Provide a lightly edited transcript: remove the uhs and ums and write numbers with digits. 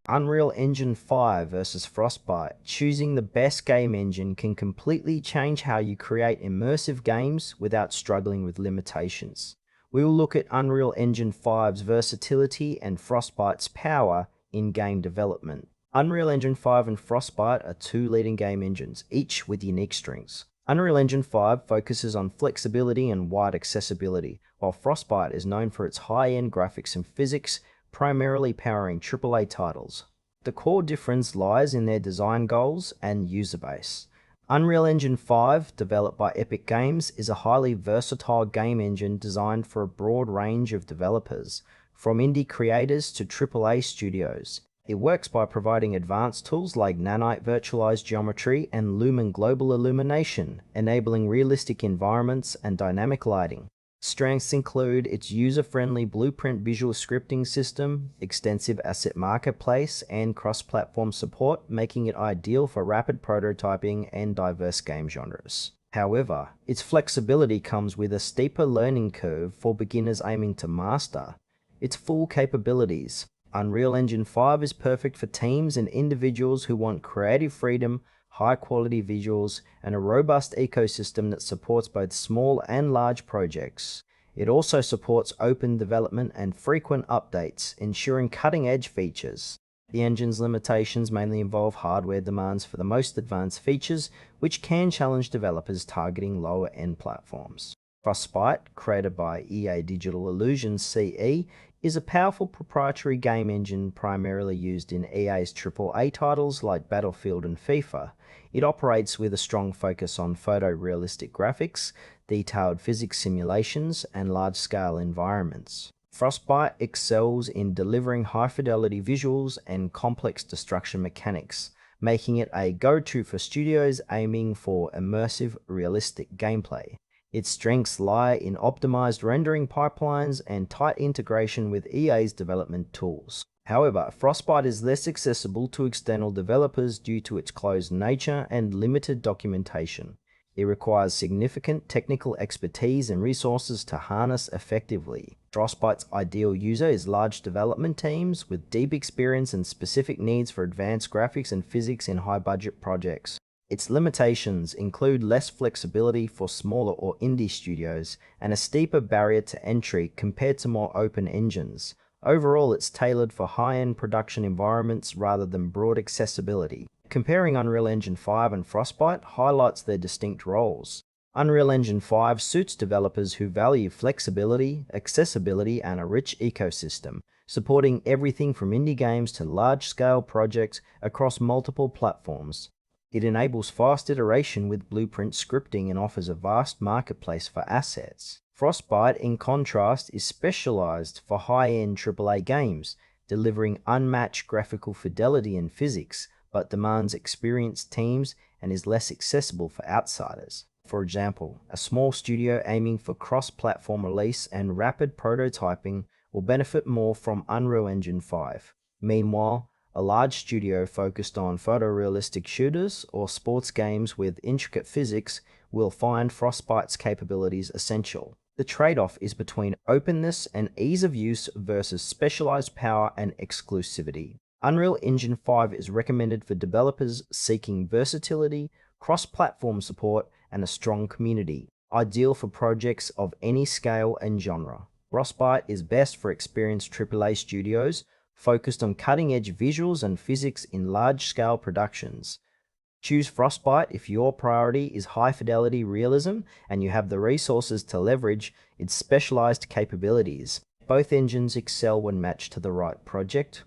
Unreal Engine 5 versus Frostbite. Choosing the best game engine can completely change how you create immersive games without struggling with limitations. We will look at Unreal Engine 5's versatility and Frostbite's power in game development. Unreal Engine 5 and Frostbite are two leading game engines, each with unique strengths. Unreal Engine 5 focuses on flexibility and wide accessibility, while Frostbite is known for its high-end graphics and physics, primarily powering AAA titles. The core difference lies in their design goals and user base. Unreal Engine 5, developed by Epic Games, is a highly versatile game engine designed for a broad range of developers, from indie creators to AAA studios. It works by providing advanced tools like nanite virtualized geometry and lumen global illumination, enabling realistic environments and dynamic lighting. Strengths include its user-friendly blueprint visual scripting system, extensive asset marketplace, and cross-platform support, making it ideal for rapid prototyping and diverse game genres. However, its flexibility comes with a steeper learning curve for beginners aiming to master its full capabilities. Unreal Engine 5 is perfect for teams and individuals who want creative freedom, high-quality visuals, and a robust ecosystem that supports both small and large projects. It also supports open development and frequent updates, ensuring cutting-edge features. The engine's limitations mainly involve hardware demands for the most advanced features, which can challenge developers targeting lower-end platforms. Frostbite, created by EA Digital Illusions CE, is a powerful proprietary game engine primarily used in EA's AAA titles like Battlefield and FIFA. It operates with a strong focus on photorealistic graphics, detailed physics simulations, and large-scale environments. Frostbite excels in delivering high-fidelity visuals and complex destruction mechanics, making it a go-to for studios aiming for immersive, realistic gameplay. Its strengths lie in optimized rendering pipelines and tight integration with EA's development tools. However, Frostbite is less accessible to external developers due to its closed nature and limited documentation. It requires significant technical expertise and resources to harness effectively. Frostbite's ideal user is large development teams with deep experience and specific needs for advanced graphics and physics in high-budget projects. Its limitations include less flexibility for smaller or indie studios and a steeper barrier to entry compared to more open engines. Overall, it's tailored for high-end production environments rather than broad accessibility. Comparing Unreal Engine 5 and Frostbite highlights their distinct roles. Unreal Engine 5 suits developers who value flexibility, accessibility, and a rich ecosystem, supporting everything from indie games to large-scale projects across multiple platforms. It enables fast iteration with blueprint scripting and offers a vast marketplace for assets. Frostbite, in contrast, is specialized for high-end AAA games, delivering unmatched graphical fidelity and physics, but demands experienced teams and is less accessible for outsiders. For example, a small studio aiming for cross-platform release and rapid prototyping will benefit more from Unreal Engine 5. Meanwhile, a large studio focused on photorealistic shooters or sports games with intricate physics will find Frostbite's capabilities essential. The trade-off is between openness and ease of use versus specialized power and exclusivity. Unreal Engine 5 is recommended for developers seeking versatility, cross-platform support, and a strong community, ideal for projects of any scale and genre. Frostbite is best for experienced AAA studios focused on cutting-edge visuals and physics in large-scale productions. Choose Frostbite if your priority is high-fidelity realism and you have the resources to leverage its specialized capabilities. Both engines excel when matched to the right project,